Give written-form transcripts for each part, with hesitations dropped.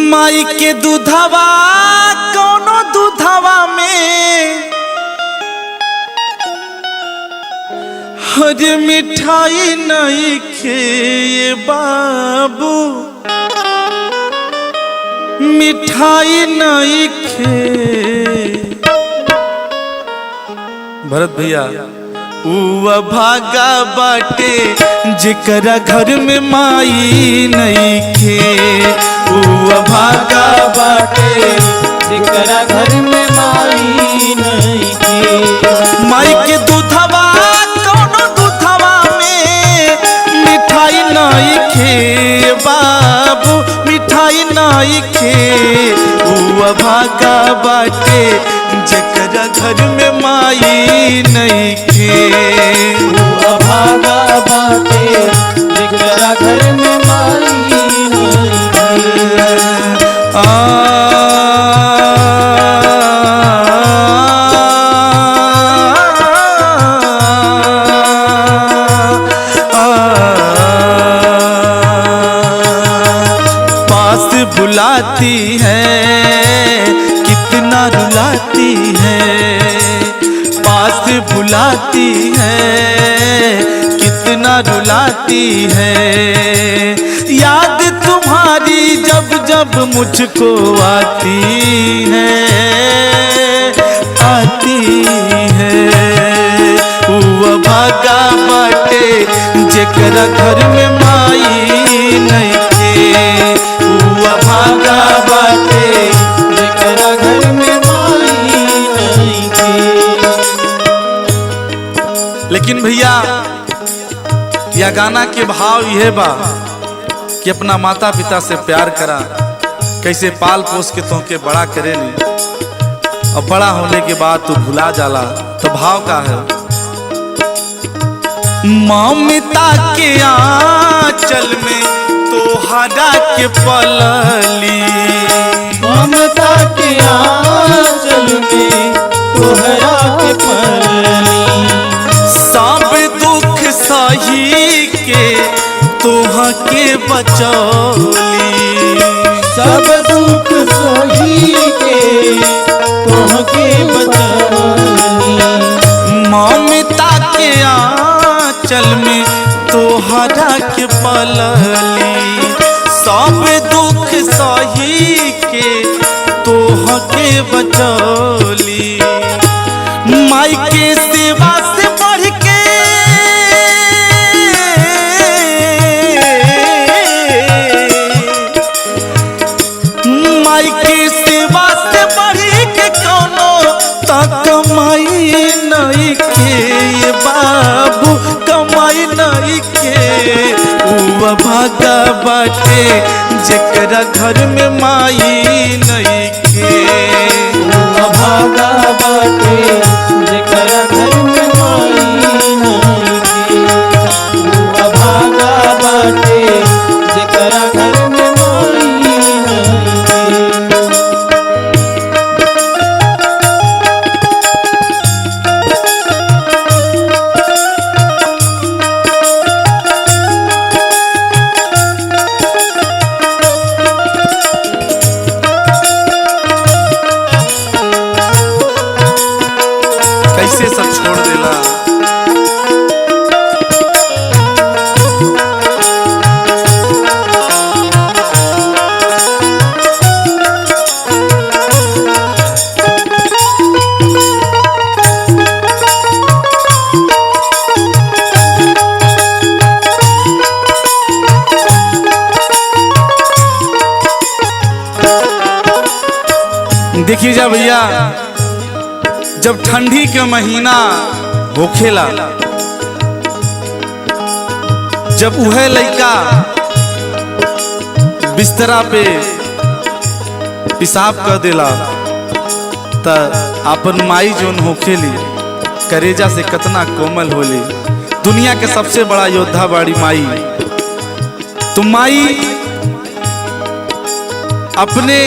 माई के दूधवा कोनो दूधवा में हर मिठाई नहीं खे बाबू, मिठाई नहीं खे। भरत भैया भागा बाटे जेकरा घर में माई नहीं खे, भागा बाटे जेकरा घर में माई नहीं खे। माई के दूधवा कोनो दूधवा में मिठाई नहीं खे बाबू, मिठाई नहीं खे। भागा बाटे जेकरा घर में माई नहीं खे, भागा बाटे जेकरा घर में माई नहीं खे। पास बुलाती है कितना रुलाती है, पास बुलाती है कितना रुलाती है। याद तुम्हारी जब जब मुझको आती है, आती है। भागा बाटे जेकरा घर में माई नहीं खे, भागा बाटे जेकरा घर में माई नहीं खे। लेकिन भैया यह गाना के भाव यह बा कि अपना माता पिता से प्यार करा, कैसे पाल पोस के तो के बड़ा करे नहीं, और बड़ा होने के बाद तू भुला जाला। तो भाव का है, ममता के आंचल में तोहरा के पलली, ममता के आंचल में तोहरा के पलली। सब दुख सही के तोह के बचौली, सब दुख सही के तोह के बचौली। ममता के आंचल में तोहरा के पलली, सब दुख सही के तोह के बचौली। माई के सेवा से बढ़ के माई के सेवा से बढ़ के कोनो तक कमाई नहीं के बाबू, कमाई नहीं के। भागा बाटे जेकरा घर में माई नहीं के, भागा बाटे जेकरा घर में माई नहीं खे। भागा बाटे जेकरा घर में माई नहीं खे। कैसे सब छोड़ देला। देखिए जा भैया, जब ठंडी के महीना होखेला, जब उहे लड़का बिस्तरा पे पेशाब कर देला, त अपन माई जोन होखेली करेजा से कितना कोमल होली। दुनिया के सबसे बड़ा योद्धा बाड़ी माई। तो माई अपने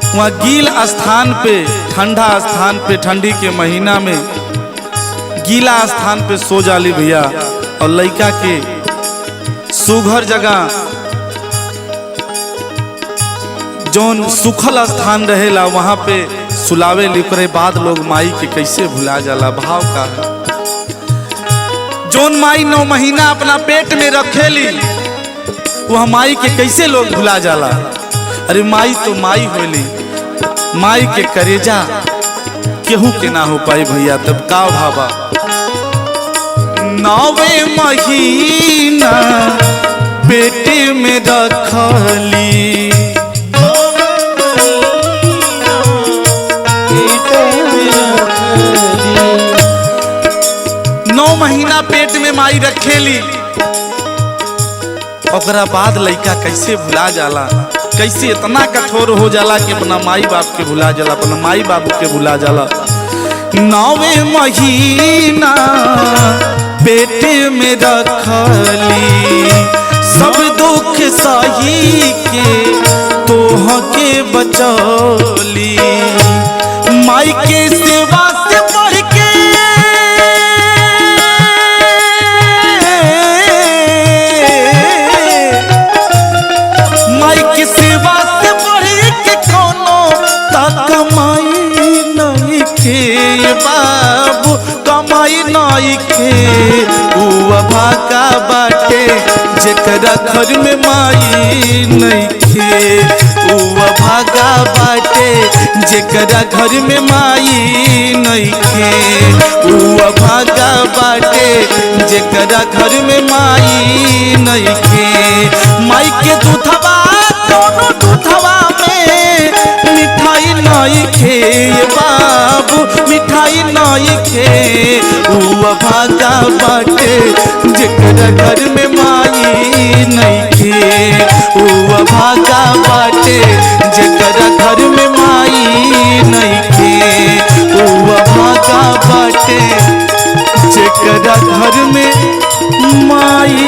वहाँ गील स्थान पे, ठंडा स्थान पे, ठंडी के महीना में गीला स्थान पे सो जाली भैया, और लड़का के सुघर जगह जौन सुखल स्थान रहेला वहां पे सुलावे लिपरे बाद लोग माई के कैसे भुला जाला। भाव का है जौन माई 9 महीना अपना पेट में रखेली वह माई के कैसे लोग भुला जाला। अरे माई तो माई होली, माई के करेजा केहू के ना हो पाई भैया। तब का भावा 9वें महीना पेटे में रखली, 9 महीना पेट में माई रखेली। ओकरा बाद लड़का कैसे भुला जाला, कैसे इतना कठोर हो जाला कि अपना माई बाप के भुला जाला, अपना माई बाबू के भुला जाला। 9वें महीना पेटे में रखली, सब दुख सही के तोह के बचौली। माई के सेवा से बढ़ के माई के सेवा से बढ़ के कोनो कमाई नहीं के बाबू, कमाई नहीं के। उ भागा बाटे जेकरा घर में माई नहीं के, उ भागा बाटे जेकरा घर में माई नहीं के, उ भागा बाटे जेकरा घर में माई नहीं के। माई के दूधवा दोनों दूधवा में मिठाई नहीं खे बाबू, मिठाई नहीं खे। उ भागा बाटे जेकरा घर में माई नहीं खे, उ भागा बाटे जेकरा घर में माई नहीं खे, उ भागा बाटे जेकरा घर में माई